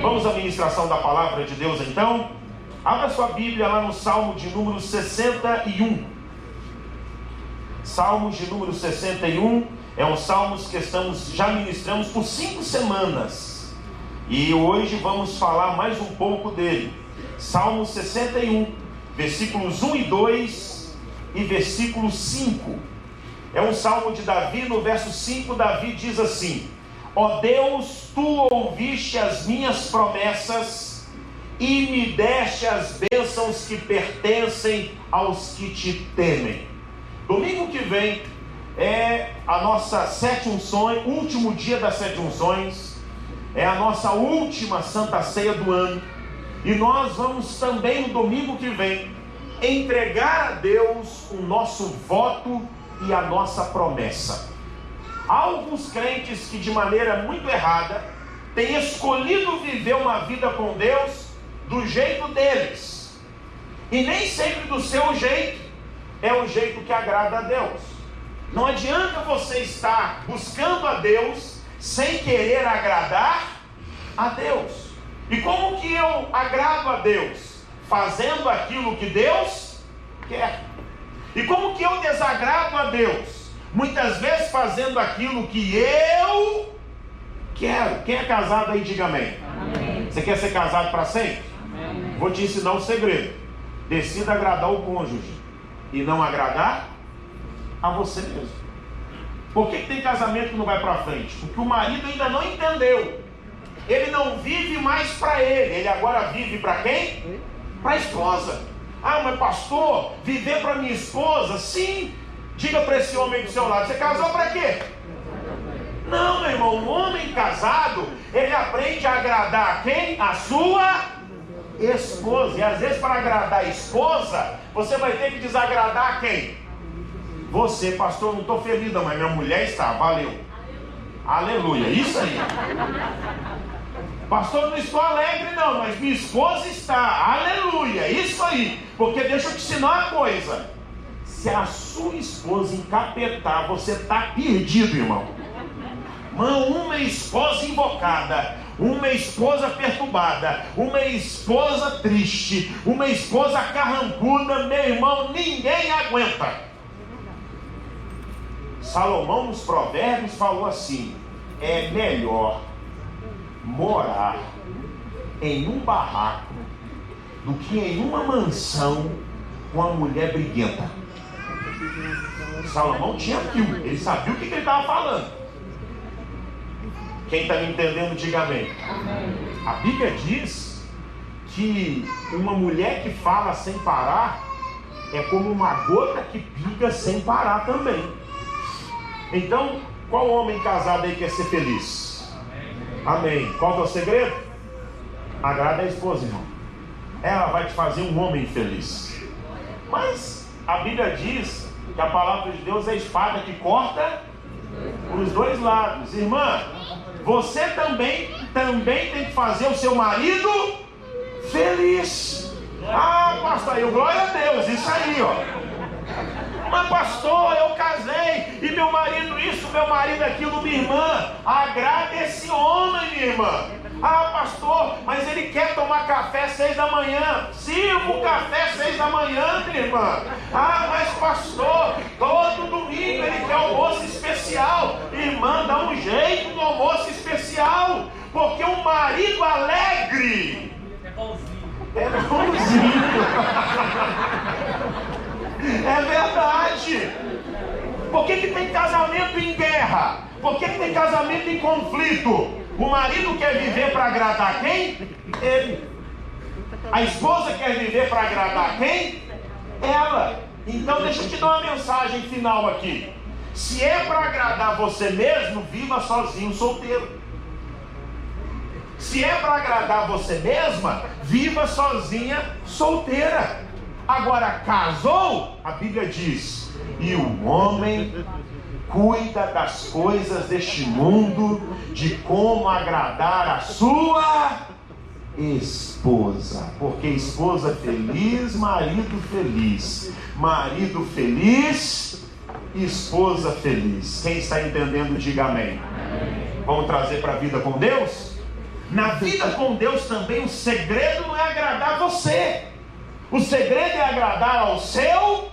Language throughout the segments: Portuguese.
Vamos à ministração da palavra de Deus então? Abra sua Bíblia lá no Salmo de número 61. Salmos de número 61 é um salmo que já ministramos por 5 semanas. E hoje vamos falar mais um pouco dele. Salmo 61, versículos 1 e 2 e versículo 5. É um salmo de Davi. No verso 5, Davi diz assim: ó Deus, tu ouviste as minhas promessas e me deste as bênçãos que pertencem aos que te temem. Domingo que vem é a nossa 7 unções, último dia das 7 unções, é a nossa última Santa Ceia do ano, e nós vamos também no domingo que vem entregar a Deus o nosso voto e a nossa promessa. Há alguns crentes que de maneira muito errada têm escolhido viver uma vida com Deus do jeito deles, e nem sempre do seu jeito é o jeito que agrada a Deus. Não adianta você estar buscando a Deus sem querer agradar a Deus. E como que eu agrado a Deus? Fazendo aquilo que Deus quer. E como que eu desagrado a Deus? Muitas vezes fazendo aquilo que eu quero. Quem é casado aí, diga amém. Amém. Você quer ser casado para sempre? Amém. Vou te ensinar um segredo. Decida agradar o cônjuge e não agradar a você mesmo. Por que tem casamento que não vai para frente? Porque o marido ainda não entendeu. Ele não vive mais para ele agora vive para quem? Para a esposa. Ah, mas pastor, viver para minha esposa? Sim. Diga para esse homem do seu lado: você casou para quê? Não, meu irmão, um homem casado, ele aprende a agradar a quem? A sua esposa. E às vezes, para agradar a esposa, você vai ter que desagradar a quem? Você, pastor, não estou feliz não, mas minha mulher está, valeu. Aleluia, isso aí. Pastor, não estou alegre não, mas minha esposa está, aleluia, isso aí. Porque deixa eu te ensinar uma coisa: se a sua esposa encapetar, você está perdido, irmão. Mano, uma esposa invocada, uma esposa perturbada, uma esposa triste, uma esposa carrancuda, meu irmão, ninguém aguenta. Salomão nos Provérbios falou assim: é melhor morar em um barraco do que em uma mansão com uma mulher briguenta. Salomão tinha aquilo, ele sabia o que ele estava falando. Quem está me entendendo, diga amém. A Bíblia diz que uma mulher que fala sem parar é como uma gota que pinga sem parar também. Então, qual homem casado aí quer ser feliz? Amém. Qual é o segredo? Agrada a esposa, irmão. Ela vai te fazer um homem feliz. Mas a Bíblia diz que a palavra de Deus é a espada que corta os dois lados. Irmã, você também tem que fazer o seu marido feliz. Ah, pastor, glória a Deus, isso aí, ó. Mas pastor, eu casei e meu marido isso, meu marido aquilo. Minha irmã, agrada esse homem, minha irmã. Ah, pastor, mas ele quer tomar café 6 da manhã. Sirva o café 6 da manhã, minha irmã. Ah, mas pastor, todo domingo ele quer almoço especial. Irmã, dá um jeito no almoço especial, porque um marido alegre é bonzinho. É verdade. Por que tem casamento em guerra? Por que tem casamento em conflito? O marido quer viver para agradar quem? Ele. A esposa quer viver para agradar quem? Ela. Então deixa eu te dar uma mensagem final aqui. Se é para agradar você mesmo, viva sozinho, solteiro. Se é para agradar você mesma, viva sozinha, solteira. Agora, casou, a Bíblia diz: e o homem cuida das coisas deste mundo, de como agradar a sua esposa. Porque esposa feliz, marido feliz. Marido feliz, esposa feliz. Quem está entendendo, diga amém. Vamos trazer para a vida com Deus? Na vida com Deus também, o segredo não é agradar você. O segredo é agradar ao seu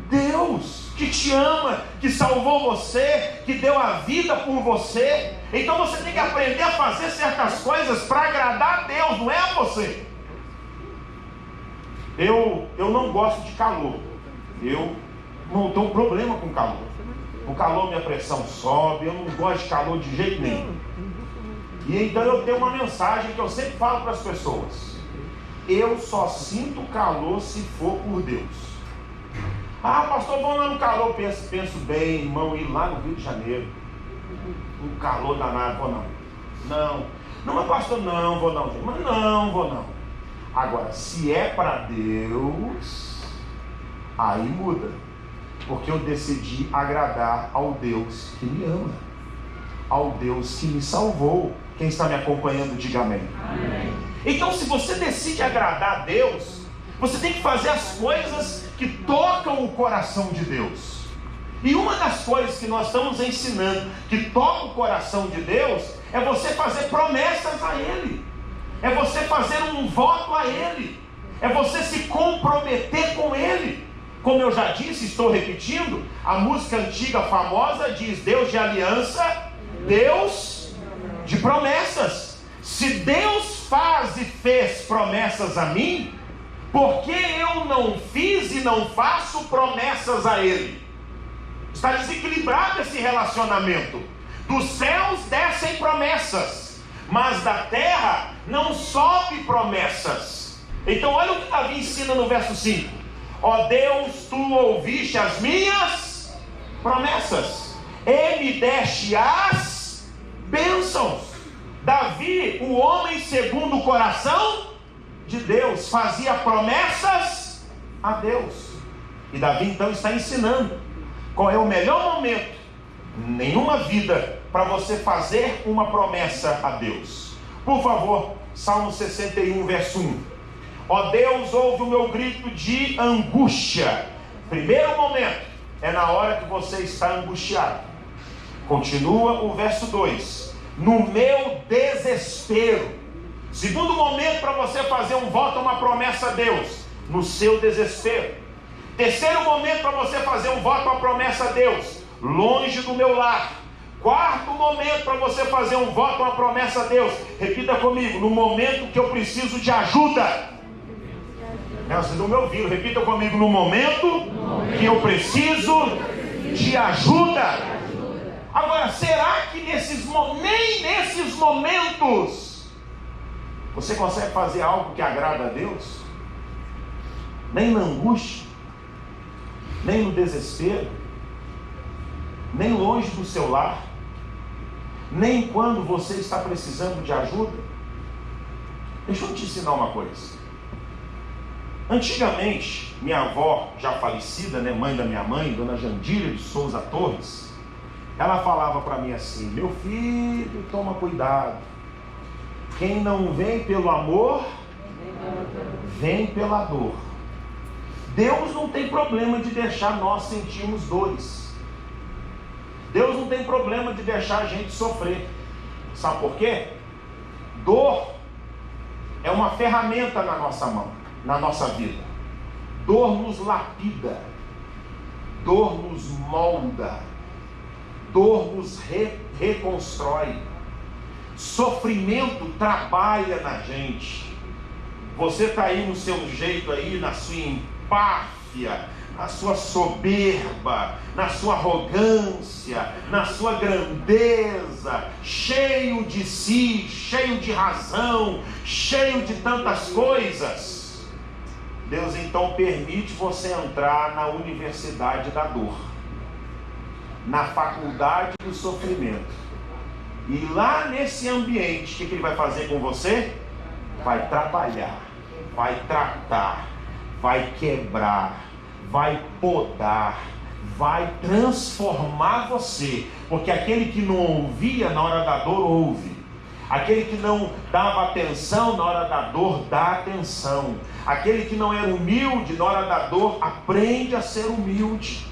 Deus, que te ama, que salvou você, que deu a vida por você. Então você tem que aprender a fazer certas coisas para agradar a Deus, não é a você. Eu não gosto de calor. Eu não tenho problema com calor. O calor, minha pressão sobe. Eu não gosto de calor de jeito nenhum. E então eu tenho uma mensagem que eu sempre falo para as pessoas: eu só sinto calor se for por Deus. Ah, pastor, vamos lá no calor. Penso bem, irmão, ir lá no Rio de Janeiro. Um calor danado, vou não. Não, mas pastor, não vou não. Mas não vou não. Agora, se é para Deus, aí muda. Porque eu decidi agradar ao Deus que me ama, ao Deus que me salvou. Quem está me acompanhando, diga amém. Amém. Então, se você decide agradar a Deus, você tem que fazer as coisas que tocam o coração de Deus. E uma das coisas que nós estamos ensinando que toca o coração de Deus é você fazer promessas a Ele, é você fazer um voto a Ele, é você se comprometer com Ele. Como eu já disse, estou repetindo, a música antiga famosa diz: Deus de aliança, Deus de promessas. Se Deus faz e fez promessas a mim, por que eu não fiz e não faço promessas a Ele? Está desequilibrado esse relacionamento. Dos céus descem promessas, mas da terra não sobe promessas. Então olha o que Davi ensina no verso 5: ó Deus, tu ouviste as minhas promessas e me deste as bênçãos. Davi, o homem segundo o coração de Deus, fazia promessas a Deus. E Davi então está ensinando qual é o melhor momento em nenhuma vida para você fazer uma promessa a Deus. Por favor, Salmo 61, verso 1. Ó Deus, ouve o meu grito de angústia. Primeiro momento é na hora que você está angustiado. Continua o verso 2. No meu desespero. Segundo momento para você fazer um voto, uma promessa a Deus, no seu desespero. Terceiro momento para você fazer um voto, uma promessa a Deus, longe do meu lar. Quarto momento para você fazer um voto, uma promessa a Deus, repita comigo: no momento que eu preciso de ajuda. Vocês não me ouviram, repita comigo: no momento que eu preciso de ajuda. Agora, será que nem nesses momentos você consegue fazer algo que agrada a Deus? Nem na angústia, nem no desespero, nem longe do seu lar, nem quando você está precisando de ajuda? Deixa eu te ensinar uma coisa. Antigamente, minha avó, já falecida, mãe da minha mãe, dona Jandira de Souza Torres, ela falava para mim assim: meu filho, toma cuidado. Quem não vem pelo amor, vem pela dor. Deus não tem problema de deixar nós sentirmos dores. Deus não tem problema de deixar a gente sofrer. Sabe por quê? Dor é uma ferramenta na nossa mão, na nossa vida. Dor nos lapida, dor nos molda, dor nos reconstrói. Sofrimento trabalha na gente. Você está aí no seu jeito aí, na sua empáfia, na sua soberba, na sua arrogância, na sua grandeza, cheio de si, cheio de razão, cheio de tantas coisas. Deus então permite você entrar na universidade da dor, na faculdade do sofrimento. E lá nesse ambiente, o que Ele vai fazer com você? Vai trabalhar, vai tratar, vai quebrar, vai podar, vai transformar você. Porque aquele que não ouvia na hora da dor, ouve. Aquele que não dava atenção na hora da dor, dá atenção. Aquele que não era humilde na hora da dor, aprende a ser humilde.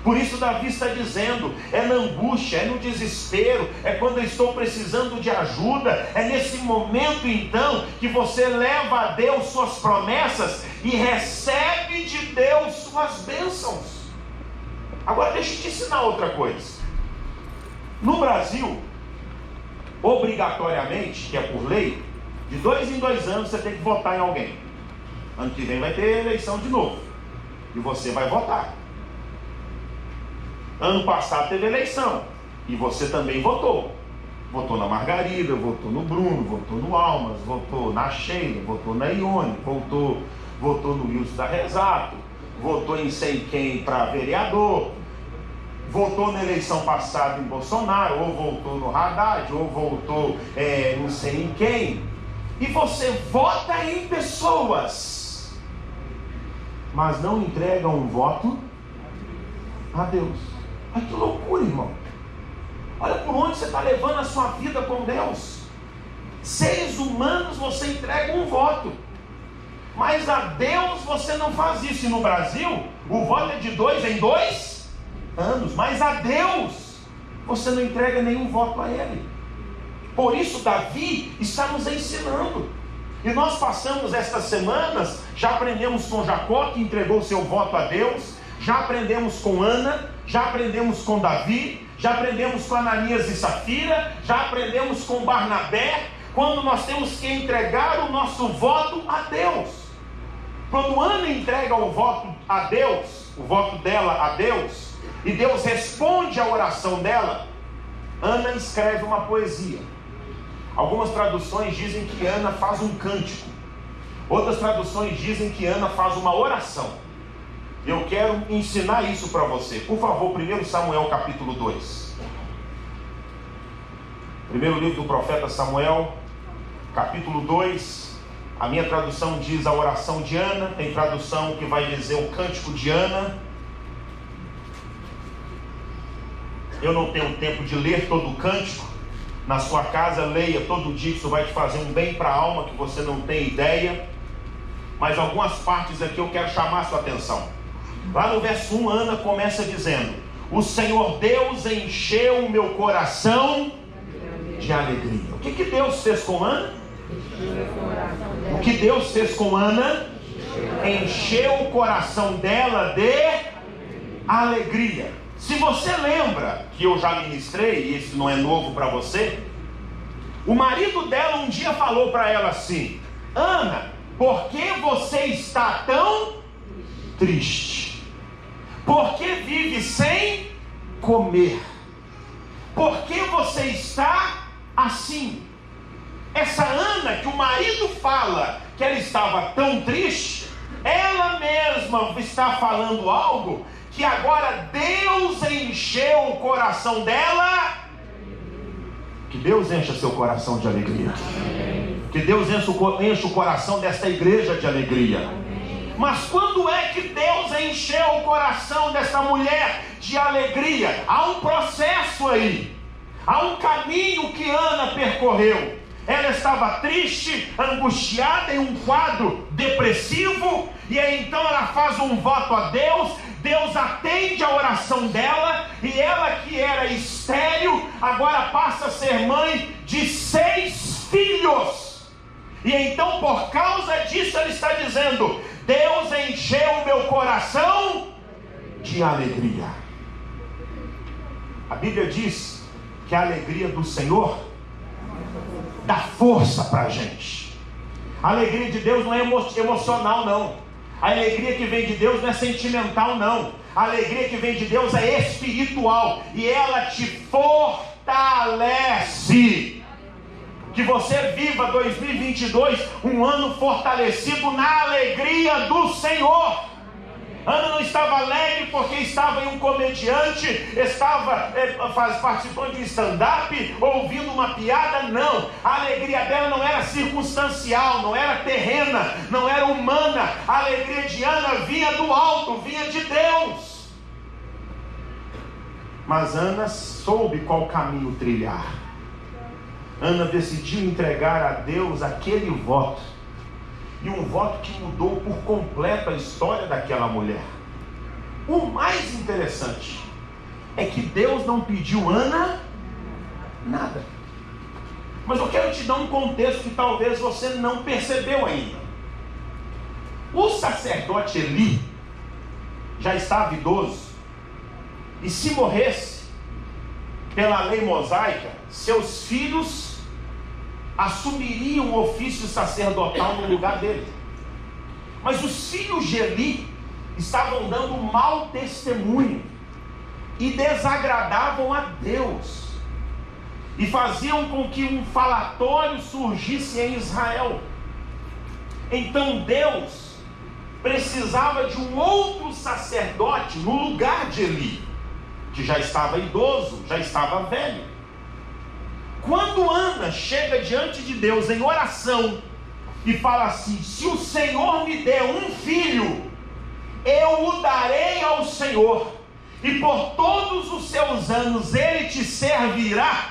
Por isso Davi está dizendo, é na angústia, é no desespero, é quando eu estou precisando de ajuda, é nesse momento então que você leva a Deus suas promessas e recebe de Deus suas bênçãos. Agora deixa eu te ensinar outra coisa. No Brasil, obrigatoriamente, que é por lei, de 2 em 2 anos você tem que votar em alguém. Ano que vem vai ter eleição de novo, e você vai votar. Ano passado teve eleição, e você também votou. Votou na Margarida, votou no Bruno, votou no Almas, votou na Sheila, votou na Ione, votou no Wilson da Resato, votou em sei quem para vereador, votou na eleição passada em Bolsonaro, ou votou no Haddad, ou votou não sei em quem. E você vota em pessoas, mas não entrega um voto a Deus. Olha que loucura, irmão. Olha por onde você está levando a sua vida com Deus. Seres humanos você entrega um voto, mas a Deus você não faz isso. E no Brasil o voto é de 2 em 2 anos, mas a Deus você não entrega nenhum voto a Ele. Por isso Davi está nos ensinando. E nós passamos estas semanas, já aprendemos com Jacó, que entregou seu voto a Deus, já aprendemos com Ana, já aprendemos com Davi, já aprendemos com Ananias e Safira, já aprendemos com Barnabé, quando nós temos que entregar o nosso voto a Deus. Quando Ana entrega o voto a Deus, o voto dela a Deus, e Deus responde à oração dela, Ana escreve uma poesia. Algumas traduções dizem que Ana faz um cântico, outras traduções dizem que Ana faz uma oração. Eu quero ensinar isso para você. Por favor, 1 Samuel capítulo 2. Primeiro livro do profeta Samuel, capítulo 2. A minha tradução diz a oração de Ana. Tem tradução que vai dizer o cântico de Ana. Eu não tenho tempo de ler todo o cântico. Na sua casa, leia todo dia, isso vai te fazer um bem para a alma que você não tem ideia. Mas algumas partes aqui eu quero chamar a sua atenção. Lá no verso 1, Ana começa dizendo: o Senhor Deus encheu o meu coração de alegria. O que Deus fez com Ana? O que Deus fez com Ana? Encheu o coração dela de alegria. Se você lembra que eu já ministrei, e isso não é novo para você, o marido dela um dia falou para ela assim: Ana, por que você está tão triste? Por que vive sem comer? Por que você está assim? Essa Ana que o marido fala que ela estava tão triste, ela mesma está falando algo que agora Deus encheu o coração dela. Que Deus encha seu coração de alegria. Que Deus enche o coração desta igreja de alegria. Mas quando é que Deus encheu o coração dessa mulher de alegria? Há um processo aí, há um caminho que Ana percorreu. Ela estava triste, angustiada, em um quadro depressivo, e aí então ela faz um voto a Deus. Deus atende a oração dela, e ela que era estéril, agora passa a ser mãe de 6 filhos. E então por causa disso ela está dizendo: Deus encheu o meu coração de alegria. A Bíblia diz que a alegria do Senhor dá força para a gente. A alegria de Deus não é emocional, não. A alegria que vem de Deus não é sentimental, não. A alegria que vem de Deus é espiritual, e ela te fortalece. Que você viva 2022 um ano fortalecido na alegria do Senhor. Ana não estava alegre porque estava em um comediante, estava participando de um stand-up, ouvindo uma piada. Não, a alegria dela não era circunstancial, não era terrena, não era humana. A alegria de Ana vinha do alto, vinha de Deus. Mas Ana soube qual caminho trilhar. Ana decidiu entregar a Deus aquele voto. E um voto que mudou por completo a história daquela mulher. O mais interessante é que Deus não pediu Ana nada. Mas eu quero te dar um contexto que talvez você não percebeu ainda. O sacerdote Eli já estava idoso, e se morresse, pela lei mosaica, seus filhos assumiriam o ofício sacerdotal no lugar dele. Mas os filhos de Eli estavam dando mau testemunho e desagradavam a Deus, e faziam com que um falatório surgisse em Israel. Então Deus precisava de um outro sacerdote no lugar de Eli, que já estava idoso, já estava velho. Quando Ana chega diante de Deus em oração e fala assim: se o Senhor me der um filho, eu o darei ao Senhor, e por todos os seus anos ele te servirá.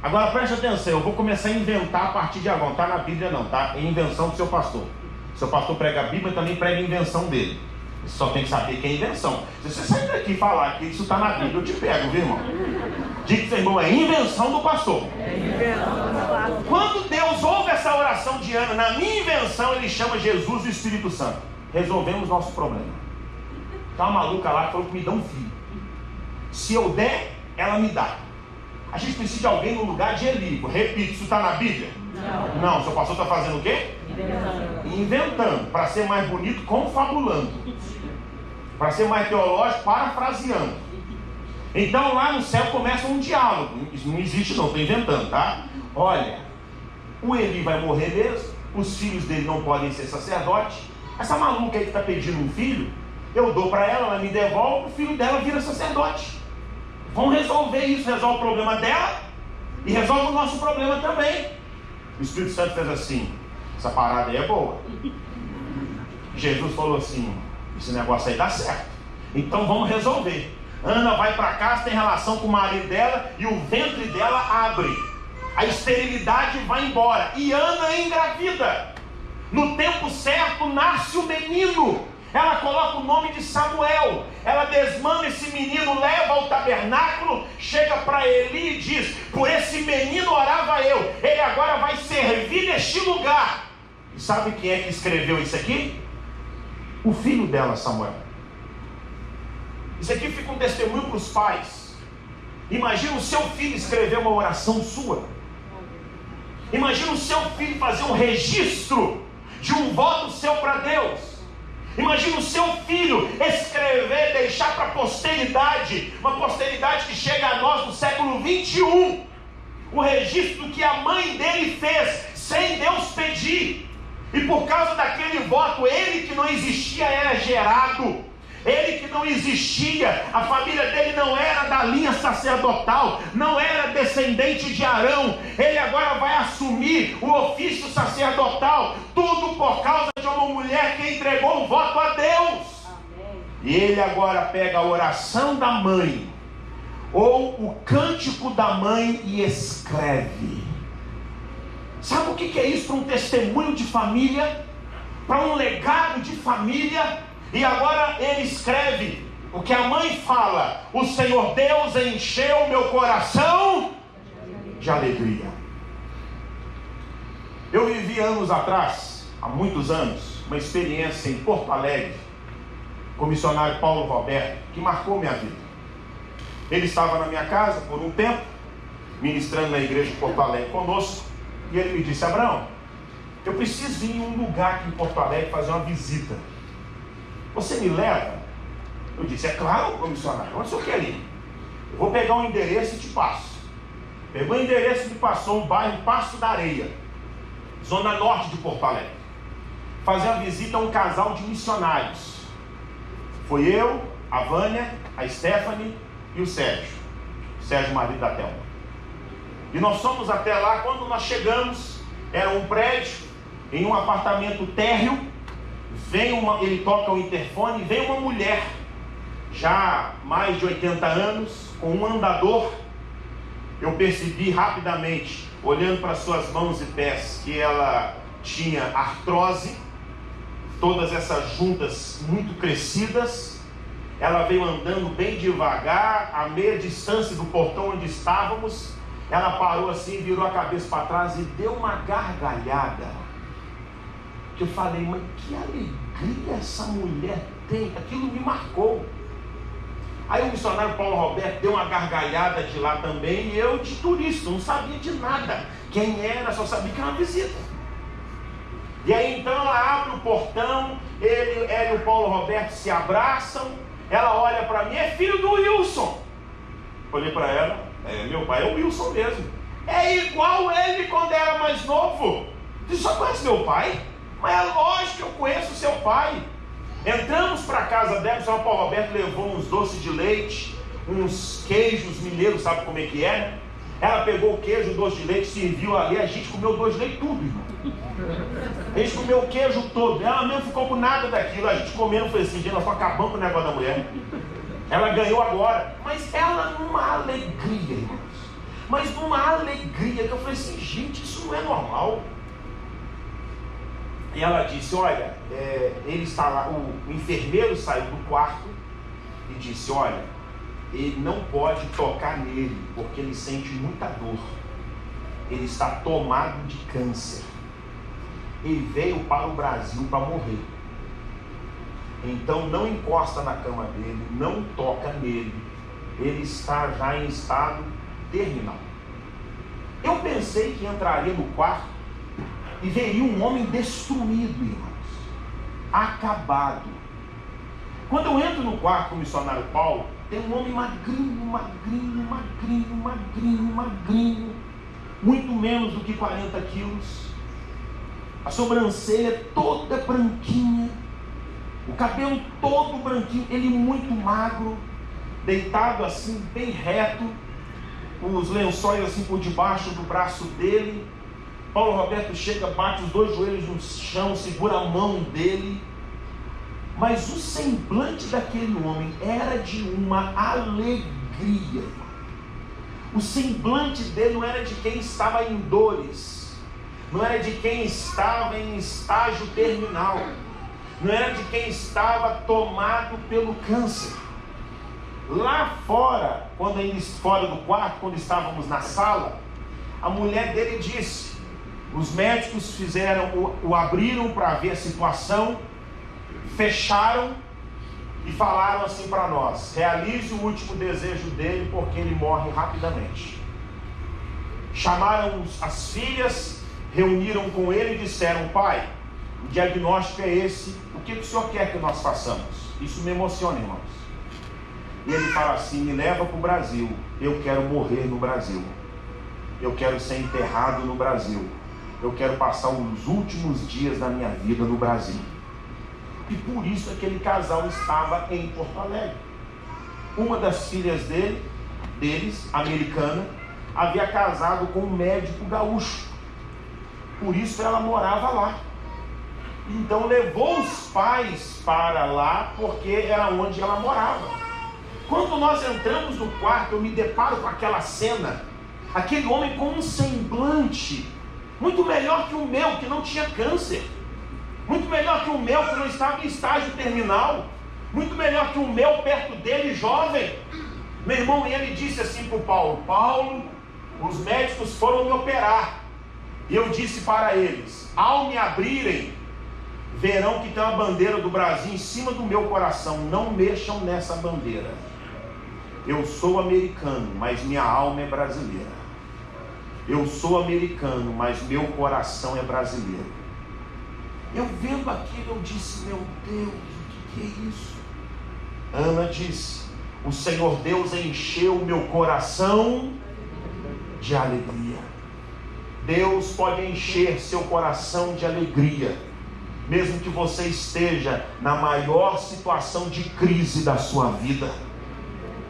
Agora preste atenção, eu vou começar a inventar a partir de agora. Não está na Bíblia não, tá? É invenção do seu pastor. Seu pastor prega a Bíblia, também prega a invenção dele. Você só tem que saber que é invenção. Se você sair daqui e falar que isso está na Bíblia, eu te pego, viu, irmão? Diga que seu irmão, é invenção do pastor. Quando Deus ouve essa oração de Ana, na minha invenção, ele chama Jesus e o Espírito Santo. Resolvemos nosso problema. Tá uma maluca lá que falou que me dá um filho. Se eu der, ela me dá. A gente precisa de alguém no lugar de Eli. Repito, isso está na Bíblia? Não, seu pastor está fazendo o quê? Inventando. Para ser mais bonito, confabulando. Para ser mais teológico, parafraseando. Então lá no céu começa um diálogo. Isso não existe não, estou inventando, tá? Olha, o Eli vai morrer mesmo, os filhos dele não podem ser sacerdotes. Essa maluca aí que está pedindo um filho, eu dou para ela, ela me devolve, o filho dela vira sacerdote. Vamos resolver isso, resolve o problema dela e resolve o nosso problema também. O Espírito Santo fez assim: essa parada aí é boa. Jesus falou assim: esse negócio aí dá certo, então vamos resolver. Ana vai para casa, tem relação com o marido dela e o ventre dela abre, a esterilidade vai embora e Ana engravida. No tempo certo nasce o menino. Ela coloca o nome de Samuel. Ela desmama esse menino, leva ao tabernáculo, chega para Eli e diz: por esse menino orava eu, ele agora vai servir neste lugar. E sabe quem é que escreveu isso aqui? O filho dela, Samuel. Isso aqui fica um testemunho para os pais. Imagina o seu filho escrever uma oração sua. Imagina o seu filho fazer um registro de um voto seu para Deus. Imagina o seu filho escrever, deixar para a posteridade, uma posteridade que chega a nós no século 21, o registro que a mãe dele fez, sem Deus pedir, e por causa daquele voto, ele que não existia era gerado, ele que não existia, a família dele não era da linha sacerdotal, não era descendente de Arão, ele agora vai assumir o ofício sacerdotal, tudo por causa de uma mulher que entregou o voto a Deus. Amém. E ele agora pega a oração da mãe, ou o cântico da mãe, e escreve. Sabe o que é isso para um testemunho de família? Para um legado de família? E agora ele escreve o que a mãe fala: o Senhor Deus encheu meu coração de alegria. Eu vivi anos atrás, há muitos anos, uma experiência em Porto Alegre com o missionário Paulo Roberto, que marcou minha vida. Ele estava na minha casa por um tempo, ministrando na igreja de Porto Alegre conosco, e ele me disse: Abraão, eu preciso ir em um lugar aqui em Porto Alegre fazer uma visita. Você me leva? Eu disse: é claro, missionário, onde o senhor quer ir? Eu vou pegar um endereço e te passo. Pegou o endereço e me passou um bairro Passo da Areia, zona norte de Porto Alegre. Fazer uma visita a um casal de missionários. Foi eu, a Vânia, a Stephanie e o Sérgio. Sérgio, marido da Thelma. E nós fomos até lá. Quando nós chegamos, era um prédio em um apartamento térreo. Ele toca o interfone, vem uma mulher, já mais de 80 anos, com um andador. Eu percebi rapidamente, olhando para suas mãos e pés, que ela tinha artrose, todas essas juntas muito crescidas, ela veio andando bem devagar, a meia distância do portão onde estávamos. Ela parou assim, virou a cabeça para trás e deu uma gargalhada. Que eu falei, mas que alegria essa mulher tem, aquilo me marcou. Aí o missionário Paulo Roberto deu uma gargalhada de lá também, e eu de turista, não sabia de nada. Quem era, só sabia que era uma visita. E aí então ela abre o portão, ela e o Paulo Roberto se abraçam, ela olha para mim, é filho do Wilson. Olhei para ela, meu pai é o Wilson mesmo. É igual ele quando era mais novo. Você só conhece meu pai? Mas é lógico que eu conheço o seu pai. Entramos para a casa dela, o senhor Paulo Roberto levou uns doces de leite, uns queijos mineiros, sabe como é que é, né? Ela pegou o queijo, o doce de leite, serviu ali, a gente comeu o doce de leite tudo, irmão. A gente comeu o queijo todo, ela mesmo ficou com nada daquilo, a gente comendo, foi assim, gente, nós estamos acabando com o negócio da mulher. Ela ganhou agora, mas ela numa alegria, irmãos. Mas numa alegria, que eu falei assim, gente, isso não é normal. E ela disse, olha, ele está lá, o enfermeiro saiu do quarto e disse, olha, ele não pode tocar nele, porque ele sente muita dor. Ele está tomado de câncer. Ele veio para o Brasil para morrer. Então não encosta na cama dele, não toca nele. Ele está já em estado terminal. Eu pensei que entraria no quarto e veria um homem destruído, irmãos, acabado. Quando eu entro no quarto com o missionário Paulo, tem um homem magrinho, muito menos do que 40 quilos, a sobrancelha toda branquinha, o cabelo todo branquinho, ele muito magro, deitado assim, bem reto, os lençóis assim por debaixo do braço dele. Paulo Roberto chega, bate os dois joelhos no chão, segura a mão dele. Mas o semblante daquele homem era de uma alegria. O semblante dele não era de quem estava em dores, não era de quem estava em estágio terminal, não era de quem estava tomado pelo câncer. Lá fora, fora do quarto, quando estávamos na sala, a mulher dele disse, os médicos o abriram para ver a situação, fecharam e falaram assim para nós, realize o último desejo dele, porque ele morre rapidamente. Chamaram as filhas, reuniram com ele e disseram, pai, o diagnóstico é esse, o que o senhor quer que nós façamos? Isso me emociona, irmãos. E ele fala assim, me leva para o Brasil, eu quero morrer no Brasil, eu quero ser enterrado no Brasil, eu quero passar os últimos dias da minha vida no Brasil. E por isso aquele casal estava em Porto Alegre. Uma das filhas deles, americana, havia casado com um médico gaúcho. Por isso ela morava lá. Então levou os pais para lá, porque era onde ela morava. Quando nós entramos no quarto, eu me deparo com aquela cena, aquele homem com um semblante muito melhor que o meu, que não tinha câncer, muito melhor que o meu, que não estava em estágio terminal, muito melhor que o meu perto dele, jovem. Meu irmão, e ele disse assim para o Paulo, Paulo, os médicos foram me operar, e eu disse para eles, ao me abrirem, verão que tem uma bandeira do Brasil em cima do meu coração, não mexam nessa bandeira. Eu sou americano, mas minha alma é brasileira. Eu sou americano, mas meu coração é brasileiro. Eu vendo aquilo, eu disse, meu Deus, o que é isso? Ana disse, o Senhor Deus encheu o meu coração de alegria. Deus pode encher seu coração de alegria, mesmo que você esteja na maior situação de crise da sua vida.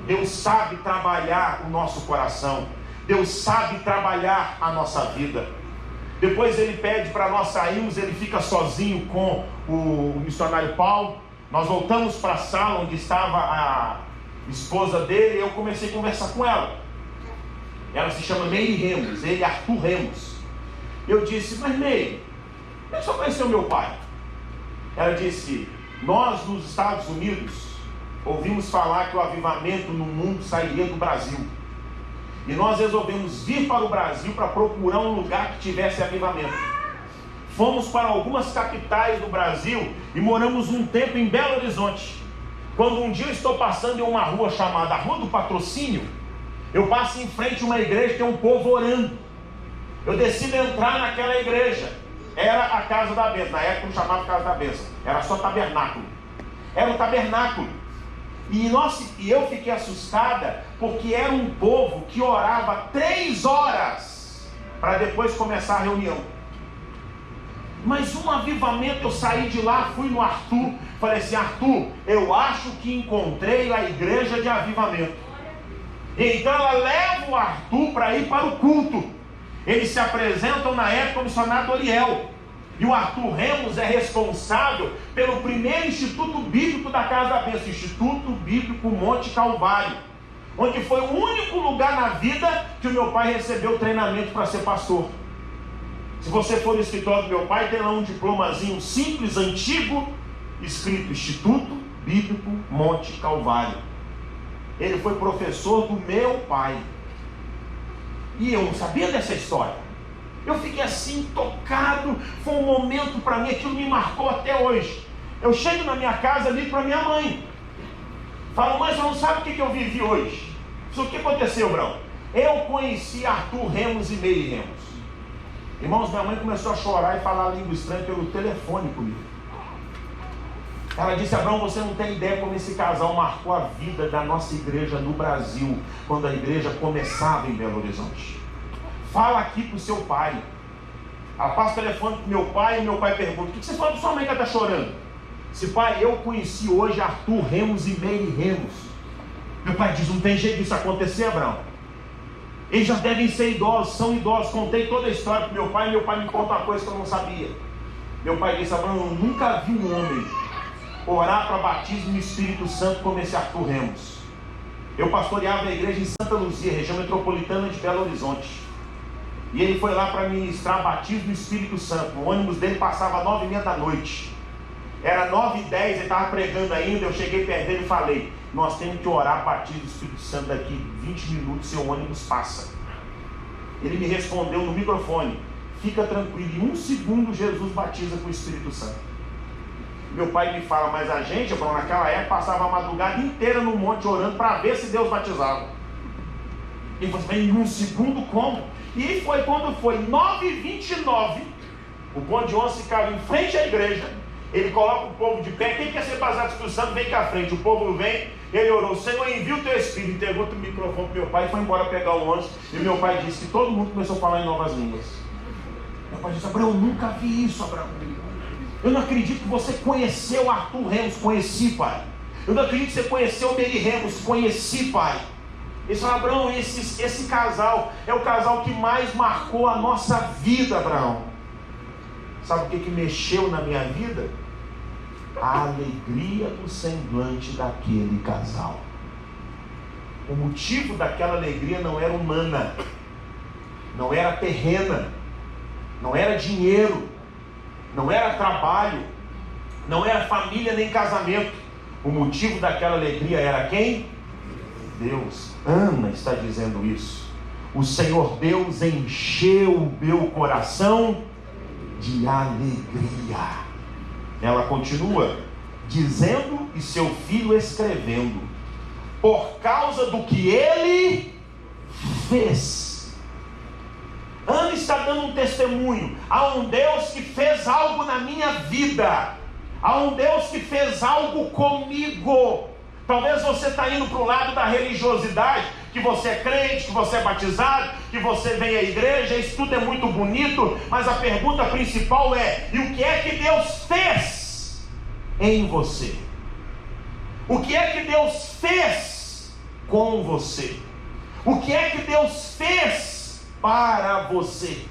Deus sabe trabalhar o nosso coração, Deus sabe trabalhar a nossa vida. Depois ele pede para nós sairmos, ele fica sozinho com o missionário Paulo. Nós voltamos para a sala onde estava a esposa dele, e eu comecei a conversar com ela. Ela se chama Meire Remos, ele é Arthur Remos. Eu disse, mas Meire, como é que você conheceu meu pai? Ela disse, nós nos Estados Unidos ouvimos falar que o avivamento no mundo sairia do Brasil. E nós resolvemos vir para o Brasil para procurar um lugar que tivesse avivamento. Fomos para algumas capitais do Brasil e moramos um tempo em Belo Horizonte. Quando um dia eu estou passando em uma rua chamada Rua do Patrocínio, eu passo em frente a uma igreja, tem um povo orando. Eu decido entrar naquela igreja. Era a Casa da Bênção. Na época não chamava Casa da Bênção, era só tabernáculo. Era um tabernáculo. E eu fiquei assustada, porque era um povo que orava 3 horas para depois começar a reunião. Mas um avivamento, eu saí de lá, fui no Arthur, falei assim: Arthur, eu acho que encontrei a igreja de avivamento. Então ela leva o Arthur para ir para o culto. Eles se apresentam na época como missionário Oriel. E o Arthur Remos é responsável pelo primeiro Instituto Bíblico da Casa da Bênção, Instituto Bíblico Monte Calvário, onde foi o único lugar na vida que o meu pai recebeu treinamento para ser pastor. Se você for no escritório do meu pai, tem lá um diplomazinho simples, antigo, escrito Instituto Bíblico Monte Calvário. Ele foi professor do meu pai. E eu não sabia dessa história. Eu fiquei assim, tocado. Foi um momento para mim, aquilo me marcou até hoje. Eu chego na minha casa, ligo para minha mãe. Falo: mãe, você não sabe o que eu vivi hoje? O que aconteceu, Brão? Eu conheci Arthur Remos e Meire Remos. Irmãos, minha mãe começou a chorar e falar a língua estranha pelo telefone comigo. Ela disse: Abraão, você não tem ideia como esse casal marcou a vida da nossa igreja no Brasil, quando a igreja começava em Belo Horizonte. Fala aqui para o seu pai. Ela passa o telefone para o meu pai, e meu pai pergunta: o que você fala para sua mãe que ela está chorando? Se pai, eu conheci hoje Arthur Remos e Meire Remos. Meu pai diz: não tem jeito disso acontecer, Abraão. Eles já devem ser idosos, são idosos. Contei toda a história para meu pai, e meu pai me conta uma coisa que eu não sabia. Meu pai disse: Abraão, eu nunca vi um homem orar para batismo no Espírito Santo como esse Arthur Remos. Eu pastoreava a igreja em Santa Luzia, região metropolitana de Belo Horizonte. E ele foi lá para ministrar batismo no Espírito Santo. O ônibus dele passava 9h30 da noite. Era 9h10, ele estava pregando ainda. Eu cheguei perto dele e falei: nós temos que orar batismo do Espírito Santo daqui 20 minutos, seu ônibus passa. Ele me respondeu no microfone: fica tranquilo, em 1 segundo Jesus batiza com o Espírito Santo. Meu pai me fala: mas a gente, naquela época, passava a madrugada inteira no monte orando para ver se Deus batizava. Ele falou assim: em 1 segundo como? E foi quando foi 9h29, o bonde 11 ficava em frente à igreja. Ele coloca o povo de pé: quem quer ser batizado do Espírito Santo, vem cá à frente. O povo vem, ele orou: Senhor, envia o teu Espírito. Entregou o microfone para meu pai e foi embora pegar o ônibus. E meu pai disse que todo mundo começou a falar em novas línguas. Meu pai disse: Abraão, eu nunca vi isso, Abraão. Eu não acredito que você conheceu Arthur Remos. Conheci, pai. Eu não acredito que você conheceu Meire Remos. Conheci, pai. Ele falou: Abraão, esse casal é o casal que mais marcou a nossa vida, Abraão. Sabe o que mexeu na minha vida? A alegria do semblante daquele casal. O motivo daquela alegria não era humana, não era terrena, não era dinheiro, não era trabalho, não era família nem casamento. O motivo daquela alegria era quem? Deus. Ana está dizendo isso. O Senhor Deus encheu o meu coração de alegria. Ela continua dizendo, e seu filho escrevendo: por causa do que ele fez. Ana está dando um testemunho. Há um Deus que fez algo na minha vida. Há um Deus que fez algo comigo. Talvez você está indo para o lado da religiosidade, que você é crente, que você é batizado, que você vem à igreja, isso tudo é muito bonito, mas a pergunta principal é: e o que é que Deus fez em você? O que é que Deus fez com você? O que é que Deus fez para você?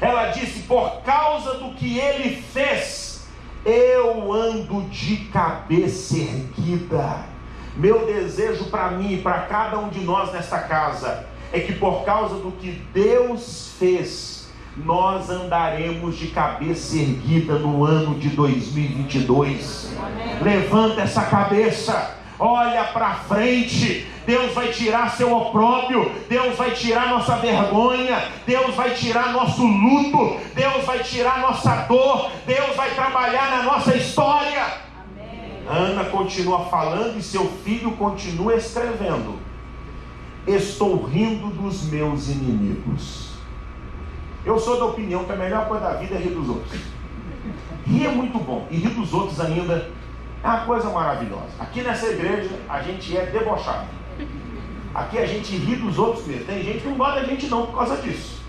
Ela disse: por causa do que Ele fez, eu ando de cabeça erguida. Meu desejo para mim e para cada um de nós nesta casa é que, por causa do que Deus fez, nós andaremos de cabeça erguida no ano de 2022. Amém. Levanta essa cabeça. olha para frente. Deus vai tirar seu opróbrio, Deus vai tirar nossa vergonha, Deus vai tirar nosso luto, Deus vai tirar nossa dor, Deus vai trabalhar na nossa história. Amém. Ana continua falando e seu filho continua escrevendo: estou rindo dos meus inimigos. Eu sou da opinião que a melhor coisa da vida é rir dos outros. Rir é muito bom, e rir dos outros ainda é uma coisa maravilhosa. Aqui nessa igreja a gente é debochado. Aqui a gente ri dos outros mesmo. Tem gente que não gosta da gente não por causa disso.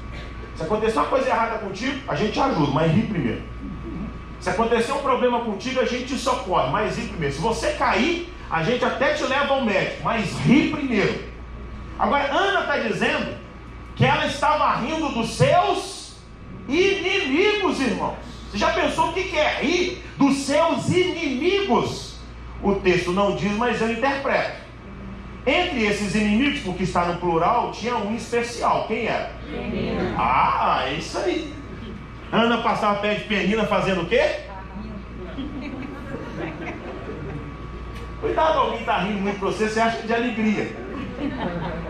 Se acontecer uma coisa errada contigo, a gente te ajuda, mas ri primeiro. Se acontecer um problema contigo, a gente te socorre, mas ri primeiro. Se você cair, a gente até te leva ao médico, mas ri primeiro. Agora, Ana está dizendo que ela estava rindo dos seus inimigos, irmãos. Você já pensou o que é rir dos seus inimigos? O texto não diz, mas eu interpreto. Entre esses inimigos, porque está no plural, tinha um especial. Quem era? Penina. Ah, é isso aí. Ana passava perto de Penina fazendo o quê? Cuidado, alguém está rindo muito de você acha que é de alegria.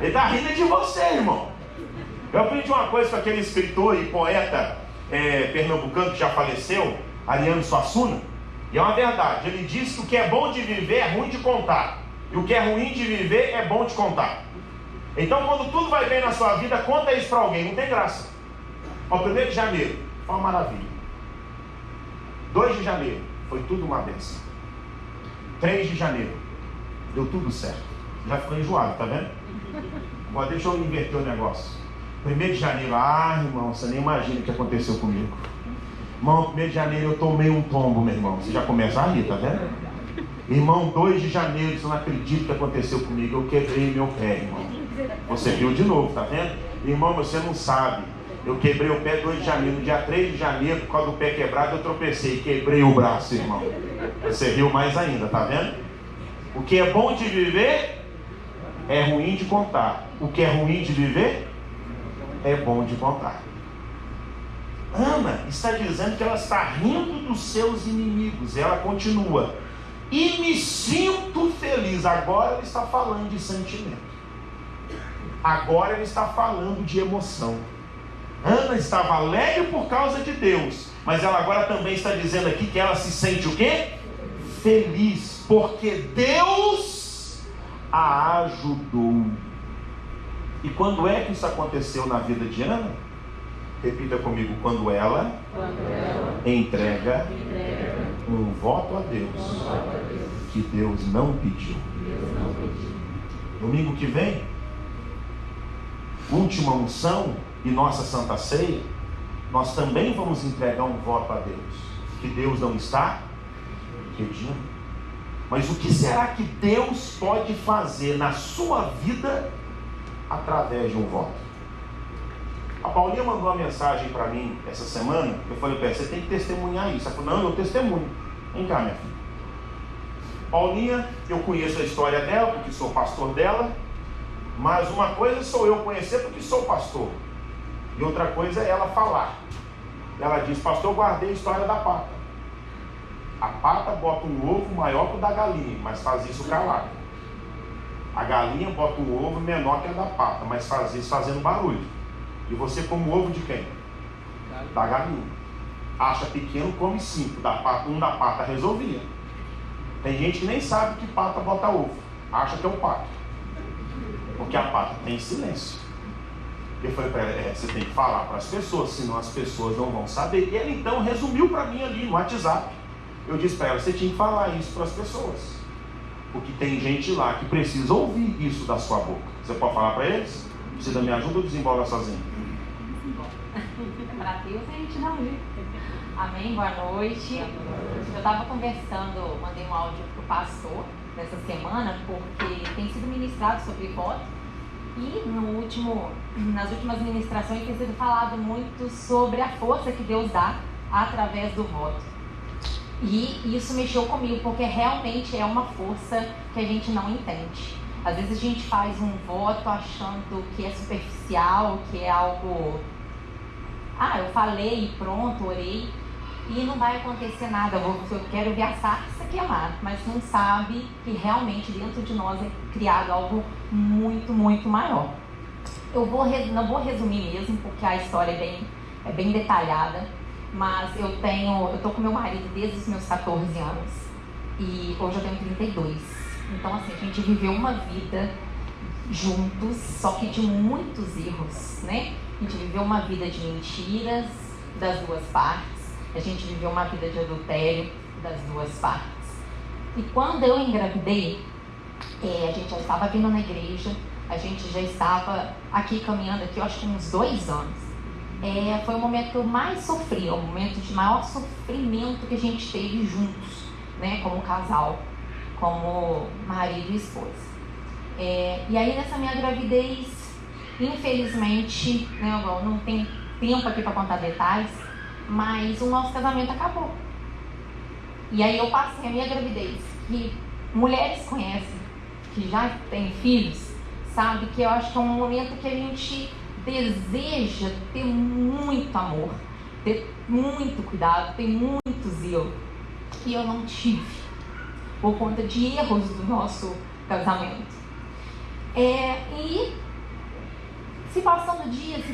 Ele está rindo de você, irmão. Eu aprendi uma coisa com aquele escritor e poeta pernambucano que já faleceu, Ariano Suassuna, e é uma verdade. Ele disse que o que é bom de viver é ruim de contar, e o que é ruim de viver é bom de contar. Então, quando tudo vai bem na sua vida, conta isso para alguém, não tem graça. Ó, 1º de janeiro, foi uma maravilha. 2 de janeiro, foi tudo uma bênção. 3 de janeiro, deu tudo certo. Já ficou enjoado, tá vendo? Agora deixa eu inverter o negócio. 1 de janeiro, irmão, você nem imagina o que aconteceu comigo. Irmão, 1 de janeiro eu tomei um tombo, meu irmão. Você já começa a rir, tá vendo? Irmão, 2 de janeiro, você não acredita o que aconteceu comigo. Eu quebrei meu pé, irmão. Você viu de novo, tá vendo? Irmão, você não sabe. Eu quebrei o pé 2 de janeiro. No dia 3 de janeiro, por causa do pé quebrado, eu tropecei. Quebrei o braço, irmão. Você riu mais ainda, tá vendo? O que é bom de viver é ruim de contar. O que é ruim de viver é bom de contar. Ana está dizendo que ela está rindo dos seus inimigos. Ela continua: e me sinto feliz. Agora ela está falando de sentimento. Agora ela está falando de emoção. Ana estava alegre por causa de Deus, mas ela agora também está dizendo aqui que ela se sente o quê? Feliz, porque Deus a ajudou. E quando é que isso aconteceu na vida de Ana? Repita comigo: quando ela entrega um voto a Deus que Deus não pediu. Domingo que vem, última unção e nossa Santa Ceia, nós também vamos entregar um voto a Deus que Deus não está pedindo. Mas o que será que Deus pode fazer na sua vida através de um voto? A Paulinha mandou uma mensagem para mim essa semana. Eu falei para ela: você tem que testemunhar isso. Ela falou: não, eu testemunho. Vem cá, minha filha. Paulinha, eu conheço a história dela porque sou pastor dela, mas uma coisa sou eu conhecer porque sou pastor, e outra coisa é ela falar. Ela diz: pastor, eu guardei a história da pata. A pata bota um ovo maior que o da galinha, mas faz isso calado. A galinha bota um ovo menor que a da pata, mas faz isso fazendo barulho. E você come o ovo de quem? Da galinha. Acha pequeno, come 5. Um da pata resolvia. Tem gente que nem sabe que pata bota ovo. Acha que é o pato. Porque a pata tem silêncio. Eu falei para ela: você tem que falar para as pessoas, senão as pessoas não vão saber. E ela então resumiu para mim ali no WhatsApp. Eu disse para ela: você tinha que falar isso para as pessoas, porque tem gente lá que precisa ouvir isso da sua boca. Você pode falar para eles? Precisa me ajuda ou desembola sozinho? Para Deus a gente não ir. Amém, boa noite. Eu estava conversando, mandei um áudio para o pastor nessa semana, porque tem sido ministrado sobre voto. E nas últimas ministrações tem sido falado muito sobre a força que Deus dá através do voto. E isso mexeu comigo, porque realmente é uma força que a gente não entende. Às vezes a gente faz um voto achando que é superficial, que é algo... eu falei e pronto, orei. e não vai acontecer nada. Eu quero ver a sarça queimar, mas não sabe que realmente dentro de nós é criado algo muito, muito maior. Não vou resumir mesmo, porque a história é bem detalhada, mas eu tô com meu marido desde os meus 14 anos e hoje eu tenho 32. Então assim, a gente viveu uma vida juntos, só que de muitos erros, né? A gente viveu uma vida de mentiras das duas partes, a gente viveu uma vida de adultério das duas partes. E quando eu engravidei, a gente já estava vindo na igreja, a gente já estava aqui caminhando aqui, eu acho que uns 2 anos. Foi o momento que eu mais sofri, o momento de maior sofrimento que a gente teve juntos, né? Como casal, como marido e esposa. E aí nessa minha gravidez, infelizmente, né, eu não tenho tempo aqui para contar detalhes, mas o nosso casamento acabou. E aí eu passei a minha gravidez, que mulheres conhecem, que já têm filhos, sabe que eu acho que é um momento que a gente deseja ter muito amor, ter muito cuidado, ter muito zelo. E eu não tive, por conta de erros do nosso casamento. E se passando dias,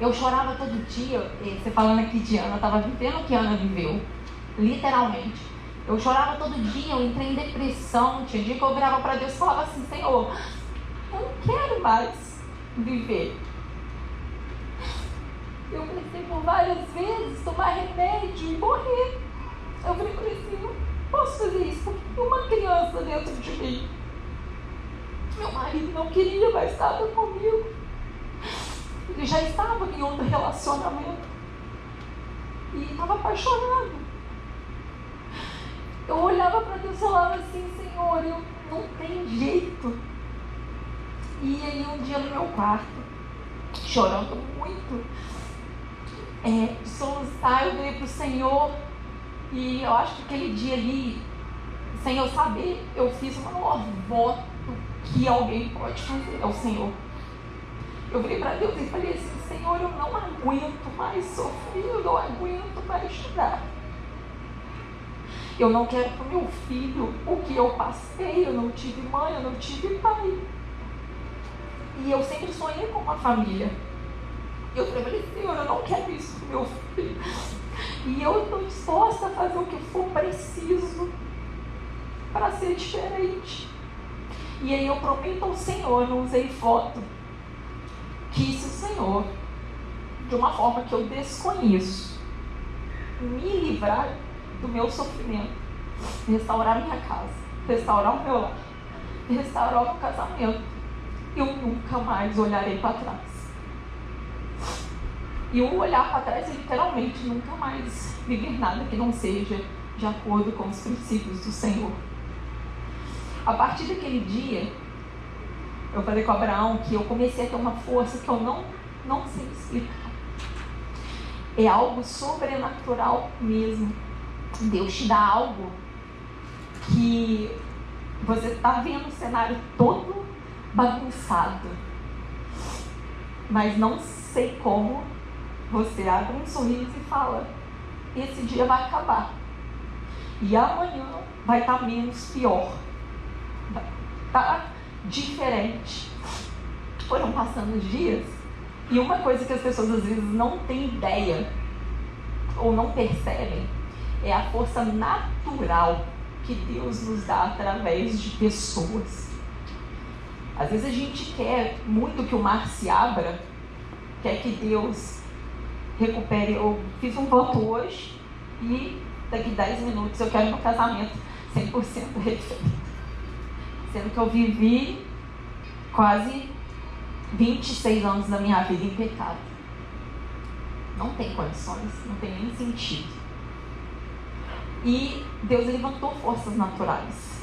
eu chorava todo dia. Você falando aqui de Ana, eu estava vivendo o que Ana viveu, literalmente. Eu chorava todo dia, eu entrei em depressão. Tinha dia que eu virava para Deus e falava assim: Senhor, eu não quero mais viver. Eu pensei por várias vezes tomar remédio e morrer. Eu falei assim: não posso fazer isso porque tem uma criança dentro de mim. Meu marido não queria mais estar comigo. Ele já estava em outro relacionamento e estava apaixonado. Eu olhava para Deus e falava assim: Senhor, eu não tenho jeito. E aí um dia no meu quarto, chorando muito, de soluçar, eu virei para o Senhor. E eu acho que aquele dia ali, sem eu saber, eu fiz o maior voto que alguém pode fazer ao Senhor. Eu virei para Deus e falei assim: Senhor, eu não aguento mais sofrer, eu não aguento mais chorar. Eu não quero para o meu filho o que eu passei. Eu não tive mãe, eu não tive pai. E eu sempre sonhei com uma família. Eu falei: Senhor, eu não quero isso para o meu filho. E eu estou disposta a fazer o que for preciso para ser diferente. E aí eu prometo ao Senhor, não usei foto, que se o Senhor, de uma forma que eu desconheço, me livrar do meu sofrimento, restaurar minha casa, restaurar o meu lar, restaurar o meu casamento, eu nunca mais olharei para trás. E o olhar para trás é literalmente nunca mais viver nada que não seja de acordo com os princípios do Senhor. A partir daquele dia, eu falei com Abraão que eu comecei a ter uma força que eu não sei explicar. É algo sobrenatural mesmo. Deus te dá algo que você está vendo o cenário todo bagunçado, mas não sei como você abre um sorriso e fala: esse dia vai acabar e amanhã vai estar menos pior, vai estar diferente. Foram passando os dias e uma coisa que as pessoas às vezes não têm ideia ou não percebem é a força natural que Deus nos dá através de pessoas. Às vezes a gente quer muito que o mar se abra, quer que Deus recupere. Eu fiz um voto hoje e daqui 10 minutos eu quero meu casamento 100% refeito. Sendo que eu vivi quase 26 anos da minha vida em pecado. Não tem condições, não tem nem sentido. E Deus levantou forças naturais.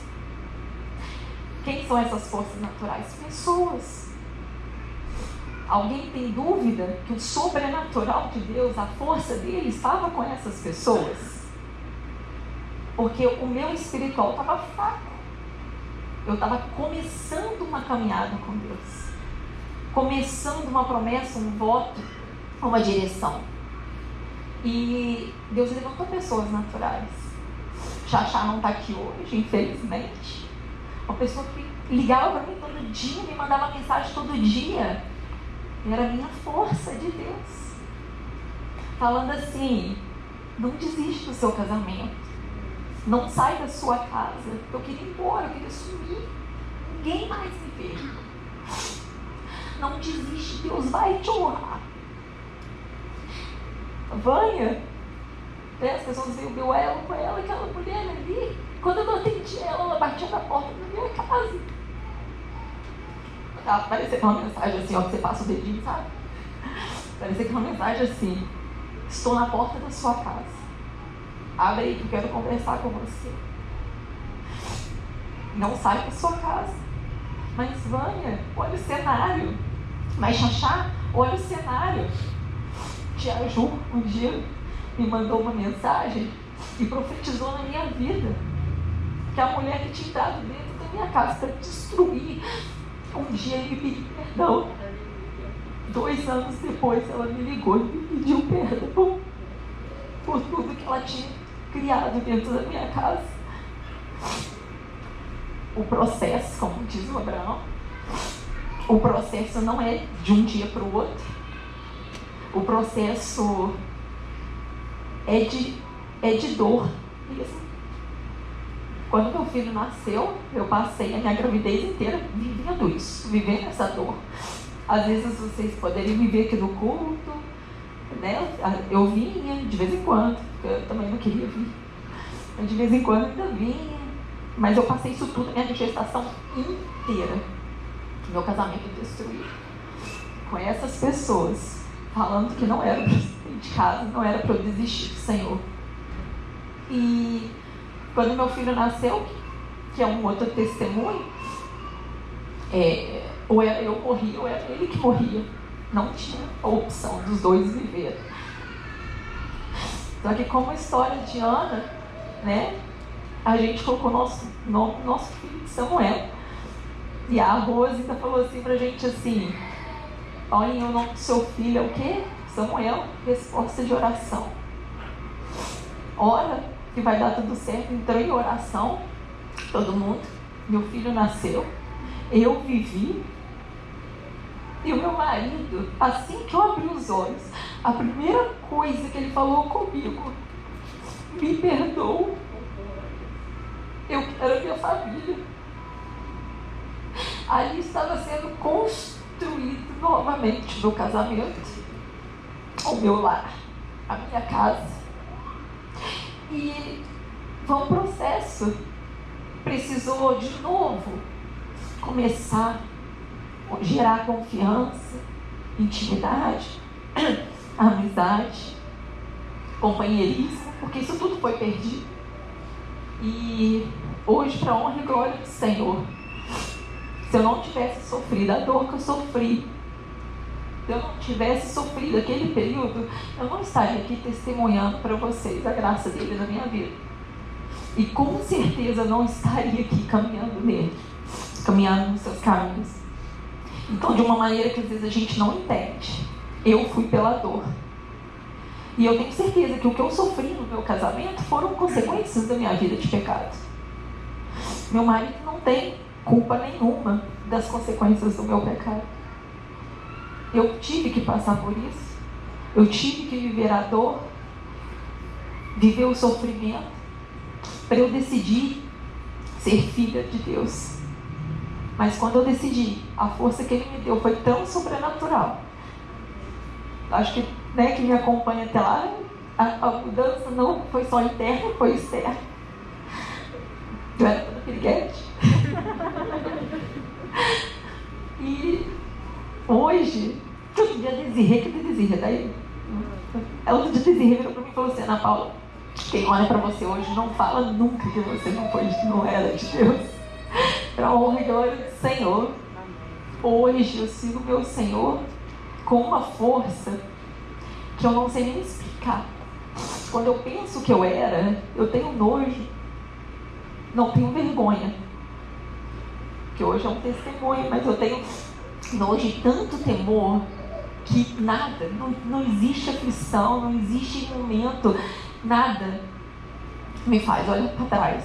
Quem são essas forças naturais? Pessoas. Alguém tem dúvida que o sobrenatural de Deus, a força dele, estava com essas pessoas? Porque o meu espiritual estava fraco. Eu estava começando uma caminhada com Deus, começando uma promessa, um voto, uma direção. E Deus levantou pessoas naturais. Xaxá não está aqui hoje, infelizmente. Uma pessoa que ligava para mim todo dia, me mandava mensagem todo dia. Era a minha força de Deus. Falando assim: não desiste do seu casamento. Não sai da sua casa. Eu queria ir embora, eu queria sumir. Ninguém mais me vê. Não desiste, Deus vai te honrar. Vânia, as pessoas veio ver ela com ela, aquela mulher ali. Quando eu não atendi ela batia na porta da minha casa. Parecia aquela mensagem assim, ó, que você passa o dedinho, sabe? Parecia aquela mensagem assim: estou na porta da sua casa. Abre aí que eu quero conversar com você. Não sai da sua casa. Mas Vânia, olha o cenário. Mas Xaxá, olha o cenário. Tia Ju, um dia, me mandou uma mensagem e profetizou na minha vida que a mulher que tinha entrado dentro da minha casa para destruir, um dia ele me pediu perdão. 2 anos depois ela me ligou e me pediu perdão por tudo que ela tinha criado dentro da minha casa. O processo, como diz o Abraão, o processo não é de um dia para o outro. O processo é de dor mesmo. Quando meu filho nasceu, eu passei a minha gravidez inteira vivendo isso, vivendo essa dor. Às vezes vocês poderiam me ver aqui no culto, né? Eu vinha de vez em quando, porque eu também não queria vir. Mas de vez em quando ainda vinha. Mas eu passei isso tudo, minha gestação inteira. Meu casamento destruído. Com essas pessoas, falando que não era para eu sair de casa, não era para eu desistir do Senhor. E quando meu filho nasceu, que é um outro testemunho, ou era eu morria, ou era ele que morria. Não tinha a opção dos dois viverem. Só que como a história de Ana, né, a gente colocou nosso nome, nosso filho, Samuel. E a Rose ainda falou assim pra gente assim: olhem, o nome do seu filho é o quê? Samuel, resposta de oração. Ora que vai dar tudo certo. Entrou em oração, todo mundo. Meu filho nasceu, eu vivi. E o meu marido, assim que eu abri os olhos, a primeira coisa que ele falou comigo: me perdoa, eu quero a minha família. Ali estava sendo construído novamente o meu casamento, o meu lar, a minha casa. E foi um processo. Precisou de novo começar a gerar confiança, intimidade, amizade, companheirismo, porque isso tudo foi perdido. E hoje, para a honra e glória do Senhor, se eu não tivesse sofrido a dor que eu sofri, se eu não tivesse sofrido aquele período, eu não estaria aqui testemunhando para vocês a graça dele na minha vida. E com certeza não estaria aqui caminhando nele, caminhando nos seus caminhos. Então, de uma maneira que às vezes a gente não entende, eu fui pela dor. E eu tenho certeza que o que eu sofri no meu casamento foram consequências da minha vida de pecado. Meu marido não tem culpa nenhuma das consequências do meu pecado. Eu tive que passar por isso. Eu tive que viver a dor, viver o sofrimento, para eu decidir ser filha de Deus. Mas quando eu decidi, a força que Ele me deu foi tão sobrenatural. Acho que, né, que me acompanha até lá, a mudança não foi só interna, foi externa. Eu era toda piriguete. E hoje, outro dia Desirê, daí outro dia Desirê virou para mim e falou assim: Ana Paula, quem olha para você hoje não fala nunca que você não era de Deus. Para a honra e glória do Senhor. Hoje eu sigo meu Senhor com uma força que eu não sei nem explicar. Quando eu penso que eu era, eu tenho nojo, não tenho vergonha, que hoje é um testemunho, mas eu tenho nojo e tanto temor que nada, não existe aflição, não existe momento, nada me faz olhar para trás.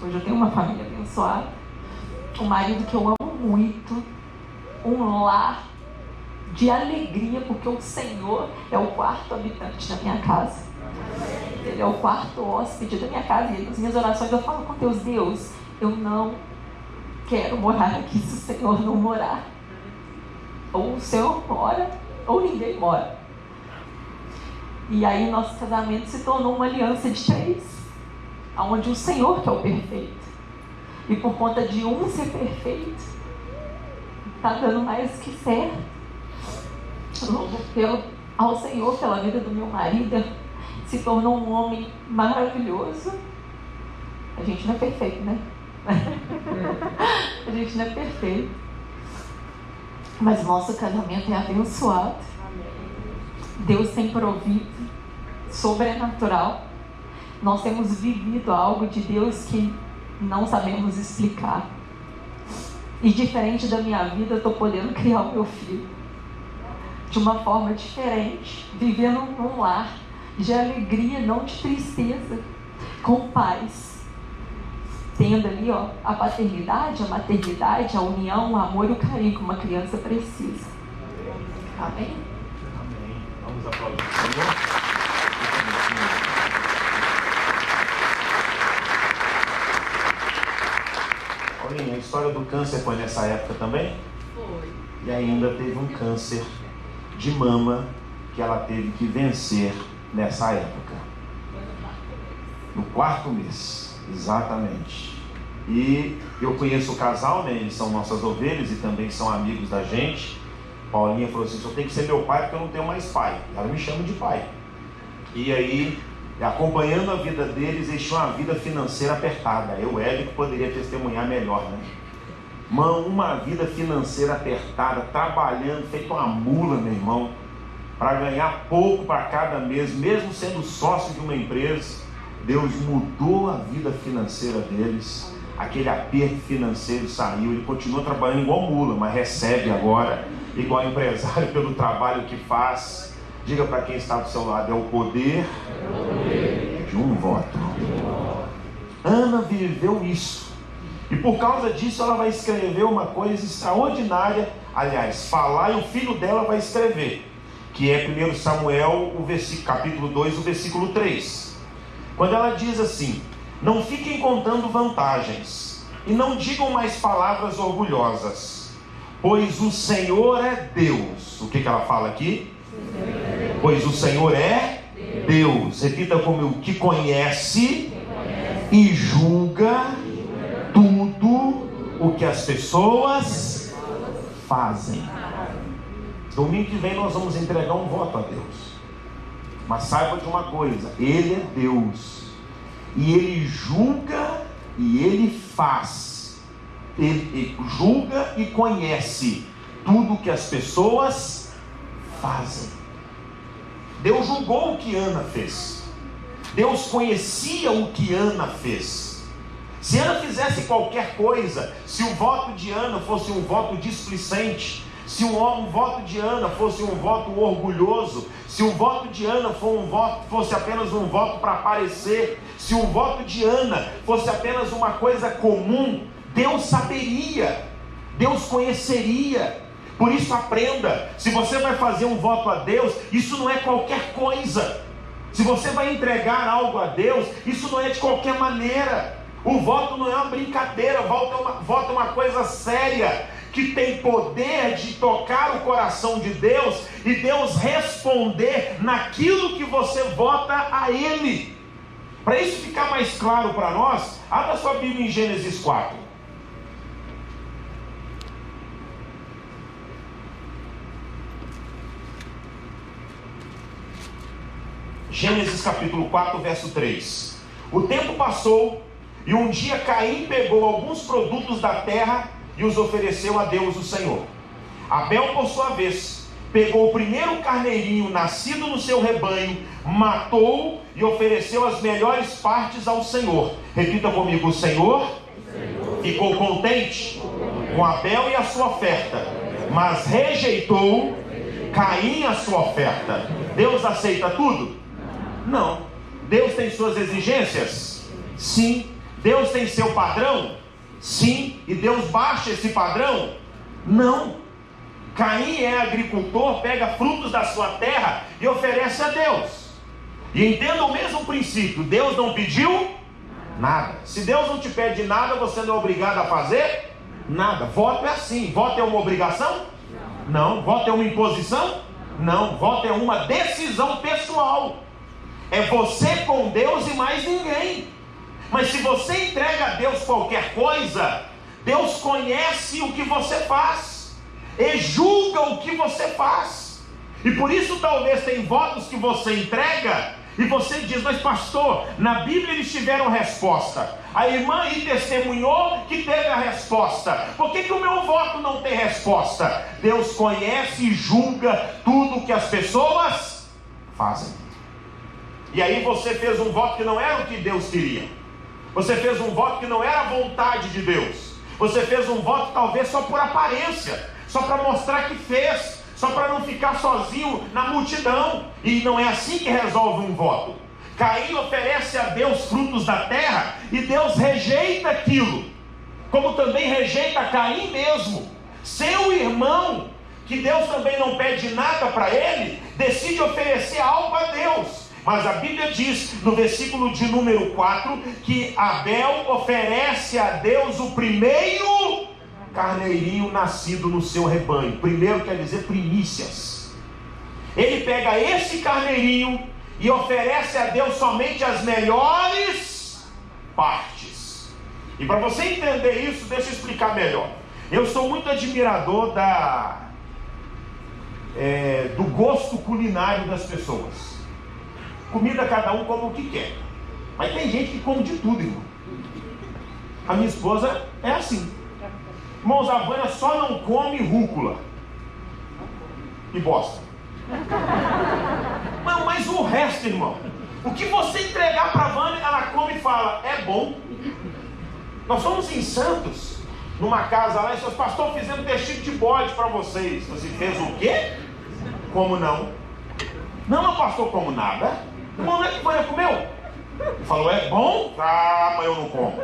Hoje eu tenho uma família abençoada, um marido que eu amo muito, um lar de alegria, porque o Senhor é o quarto habitante da minha casa. Ele é o quarto hóspede da minha casa. E nas minhas orações eu falo com Deus: Deus, eu não quero morar aqui se o Senhor não morar. Ou o Senhor mora, ou ninguém mora. E aí nosso casamento se tornou uma aliança de 3, onde o Senhor que é o perfeito. E por conta de um ser perfeito, está dando mais que certo. Louvo ao Senhor pela vida do meu marido. Se tornou um homem maravilhoso. A gente não é perfeito, né? A gente não é perfeito. Mas nosso casamento é abençoado. Deus tem provido sobrenatural. Nós temos vivido algo de Deus que não sabemos explicar. E diferente da minha vida, eu estou podendo criar o meu filho de uma forma diferente, vivendo num lar de alegria, não de tristeza, com paz, tendo ali a paternidade, a maternidade, a união, o amor e o carinho que uma criança precisa. Amém? Amém. Vamos aplaudir o Senhor. Paulinha, a história do câncer foi nessa época também? Foi. E ainda teve um câncer de mama que ela teve que vencer nessa época. No 4º mês, exatamente. E eu conheço o casal, né? Eles são nossas ovelhas e também são amigos da gente. Paulinha falou assim: só tem que ser meu pai porque eu não tenho mais pai. Ela me chama de pai. E aí, acompanhando a vida deles, eles tinham uma vida financeira apertada. Eu, Hélio, que poderia testemunhar melhor, né? Uma vida financeira apertada, trabalhando, feito uma mula, meu irmão, para ganhar pouco para cada mês, mesmo sendo sócio de uma empresa. Deus mudou a vida financeira deles. Aquele aperto financeiro saiu. Ele continua trabalhando igual mula, mas recebe agora igual empresário pelo trabalho que faz. Diga para quem está do seu lado: é o poder de um voto. Ana viveu isso. E por causa disso ela vai escrever uma coisa extraordinária. Aliás, falar, e o filho dela vai escrever, que é 1 Samuel, capítulo 2, o versículo 3. Quando ela diz assim: não fiquem contando vantagens, e não digam mais palavras orgulhosas, pois o Senhor é Deus. O que ela fala aqui? Pois o Senhor é Deus. Repita comigo: que conhece e julga tudo o que as pessoas fazem. Domingo que vem nós vamos entregar um voto a Deus. Mas saiba de uma coisa: Ele é Deus. E Ele julga e Ele faz. Ele julga e conhece tudo que as pessoas fazem. Deus julgou o que Ana fez. Deus conhecia o que Ana fez. Se Ana fizesse qualquer coisa, se o voto de Ana fosse um voto displicente, se um voto de Ana fosse um voto orgulhoso, se o voto de Ana fosse apenas um voto para aparecer, se o voto de Ana fosse apenas uma coisa comum, Deus saberia, Deus conheceria. Por isso aprenda: se você vai fazer um voto a Deus, isso não é qualquer coisa. Se você vai entregar algo a Deus, isso não é de qualquer maneira. O voto não é uma brincadeira, voto é uma coisa séria, que tem poder de tocar o coração de Deus e Deus responder naquilo que você vota a Ele. Para isso ficar mais claro para nós, abra sua Bíblia em Gênesis 4. Gênesis capítulo 4, verso 3. O tempo passou e um dia Caim pegou alguns produtos da terra e os ofereceu a Deus o Senhor. Abel, por sua vez, pegou o primeiro carneirinho nascido no seu rebanho, matou e ofereceu as melhores partes ao Senhor. Repita comigo: o Senhor ficou contente com Abel e a sua oferta, mas rejeitou Caim, a sua oferta. Deus aceita tudo? Não. Deus tem suas exigências? Sim. Deus tem seu padrão? Sim. E Deus baixa esse padrão? Não. Caim é agricultor, pega frutos da sua terra e oferece a Deus. E entenda o mesmo princípio: Deus não pediu nada. Se Deus não te pede nada, você não é obrigado a fazer nada. Voto é assim. Voto é uma obrigação? Não. Voto é uma imposição? Não. Voto é uma decisão pessoal. É você com Deus e mais ninguém. Mas se você entrega a Deus qualquer coisa, Deus conhece o que você faz e julga o que você faz. E por isso talvez tem votos que você entrega e você diz: mas pastor, na Bíblia eles tiveram resposta. A irmã aí testemunhou que teve a resposta. Por que o meu voto não tem resposta? Deus conhece e julga tudo que as pessoas fazem. E aí você fez um voto que não era o que Deus queria. Você fez um voto que não era a vontade de Deus. Você fez um voto talvez só por aparência, só para mostrar que fez, só para não ficar sozinho na multidão. E não é assim que resolve um voto. Caim oferece a Deus frutos da terra e Deus rejeita aquilo, como também rejeita Caim mesmo. Seu irmão, que Deus também não pede nada para ele, decide oferecer algo a Deus. Mas a Bíblia diz, no versículo de número 4, que Abel oferece a Deus o primeiro carneirinho nascido no seu rebanho. Primeiro quer dizer primícias. Ele pega esse carneirinho e oferece a Deus somente as melhores partes. E para você entender isso, deixa eu explicar melhor. Eu sou muito admirador do gosto culinário das pessoas. Comida cada um come o que quer. Mas tem gente que come de tudo, irmão. A minha esposa é assim. Irmãos, a Vânia só não come rúcula e bosta. Mas o resto, irmão, o que você entregar para a Vânia, ela come e fala: é bom. Nós fomos em Santos, numa casa lá, e seus pastores fizeram testigo de bode para vocês. Você fez o quê? Como não? Não, pastor, como nada. Como é que Vânia comeu? Falou: é bom? Ah, mas eu não como.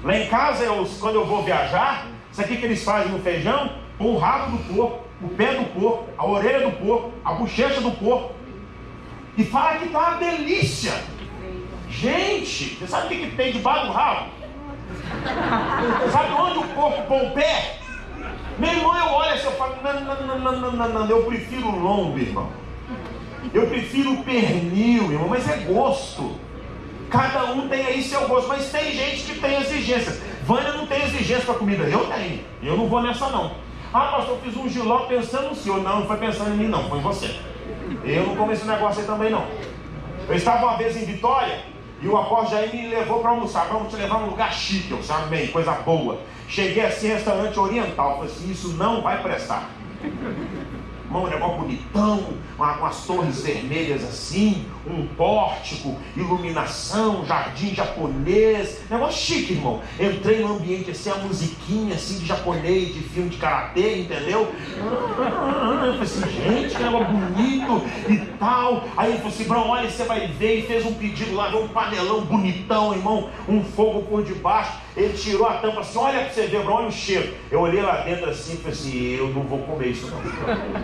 Lá em casa, quando eu vou viajar, isso aqui que eles fazem no feijão: põe o rabo do porco, o pé do porco, a orelha do porco, a bochecha do porco, e fala que tá uma delícia. Gente, você sabe o que tem debaixo do rabo? Sabe onde o porco põe o pé? Meu irmão, eu olho assim, eu falo: não, eu prefiro o lombo, irmão. Eu prefiro o pernil, irmão, mas é gosto. Cada um tem aí seu gosto, mas tem gente que tem exigência. Vânia não tem exigência para comida, eu tenho. Eu não vou nessa não. Ah, pastor, eu fiz um giló pensando no senhor. Não foi pensando em mim não, foi em você. Eu não comi esse negócio aí também não. Eu estava uma vez em Vitória e o apóstolo Jair me levou para almoçar. Vamos te levar num lugar chique, eu sabe bem, coisa boa. Cheguei assim, restaurante oriental. Falei assim: isso não vai prestar. Irmão, um negócio bonitão, com as torres vermelhas assim, um pórtico, iluminação, jardim japonês, negócio chique, irmão. Entrei no ambiente assim, a musiquinha assim de japonês, de filme de karatê, entendeu? Eu falei assim: gente, que negócio bonito e tal. Aí ele falou assim: Brão, olha, você vai ver. E fez um pedido lá, um panelão bonitão, irmão, um fogo por debaixo. Ele tirou a tampa assim: olha pra você ver, Brão, olha o cheiro. Eu olhei lá dentro assim e falei assim: eu não vou comer isso não.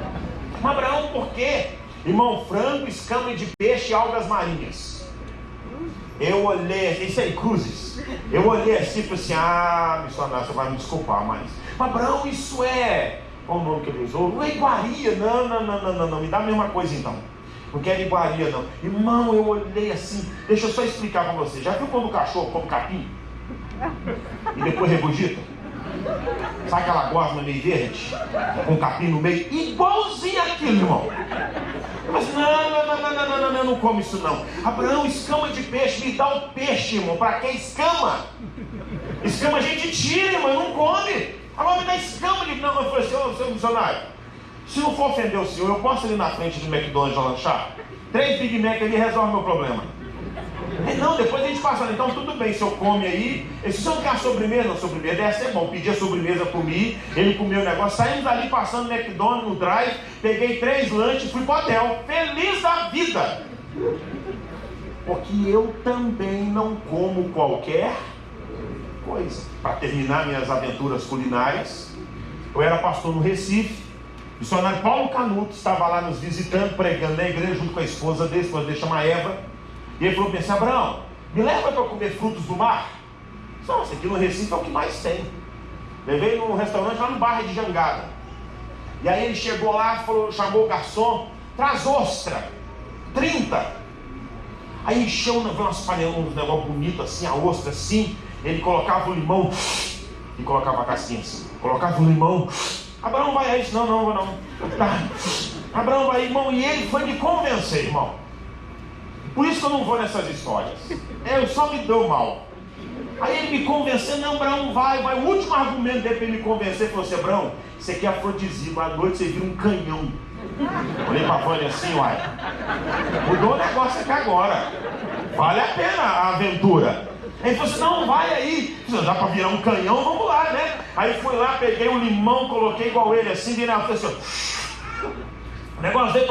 Mas Abraão, por quê? Irmão, frango, escama de peixe e algas marinhas. Eu olhei, isso aí, cruzes. Eu olhei assim e falei assim: ah, missionário, você vai me desculpar, mas Abraão, isso é... Qual o nome que ele usou? Não é iguaria. Não, me dá a mesma coisa então. Não quero iguaria não. Irmão, eu olhei assim, deixa eu só explicar para você. Já viu quando o cachorro come capim? E depois regurgita? Sabe aquela gosma meio verde? Com capim no meio? Igualzinho aquilo, irmão. Mas não, eu não como isso não. Abraão, escama de peixe, me dá o peixe, irmão. Para que escama? Escama a gente tira, irmão, não come. Agora me dá escama de... Não, eu falei assim: seu missionário, se não for ofender o senhor, eu posso ir na frente do McDonald's lanchar? 3 Big Mac ali resolve meu problema. Não, depois a gente passa. Então tudo bem, o senhor come aí. Se o senhor não quer a sobremesa, não, sobremesa deve ser bom. Pedi a sobremesa, comi, ele comeu o negócio. Saímos ali passando no McDonald's, no drive, peguei 3 lanches, fui pro hotel. Feliz da vida. Porque eu também não como qualquer coisa. Para terminar minhas aventuras culinárias, eu era pastor no Recife. O missionário Paulo Canuto estava lá nos visitando, pregando na igreja junto com a esposa dele chama Eva. E ele falou assim: Abraão, me leva para comer frutos do mar. Nossa, aqui no Recife é o que mais tem. Levei num restaurante lá no bairro de Jangada. E aí ele chegou lá, falou, chamou o garçom, traz ostra, 30. Aí encheu umas panelas, uns negócios bonitos assim, a ostra assim. Ele colocava o limão e colocava a casquinha assim. Colocava o limão. Abraão vai aí, não vou não. Tá. Abraão vai, irmão, e ele foi me convencer, irmão. Por isso que eu não vou nessas histórias. Eu só me dou mal. Aí ele me convenceu, não, Abraão, vai. O último argumento dele para ele me convencer foi assim: Abraão, isso aqui é afrodisíaco, à noite você vira um canhão. Olhei para a Vânia assim, uai. Mudou o negócio aqui agora. Vale a pena a aventura. Ele falou assim: não, vai aí. Dá para virar um canhão, vamos lá, né? Aí fui lá, peguei o limão, coloquei igual ele assim, virei, falei assim: o negócio veio para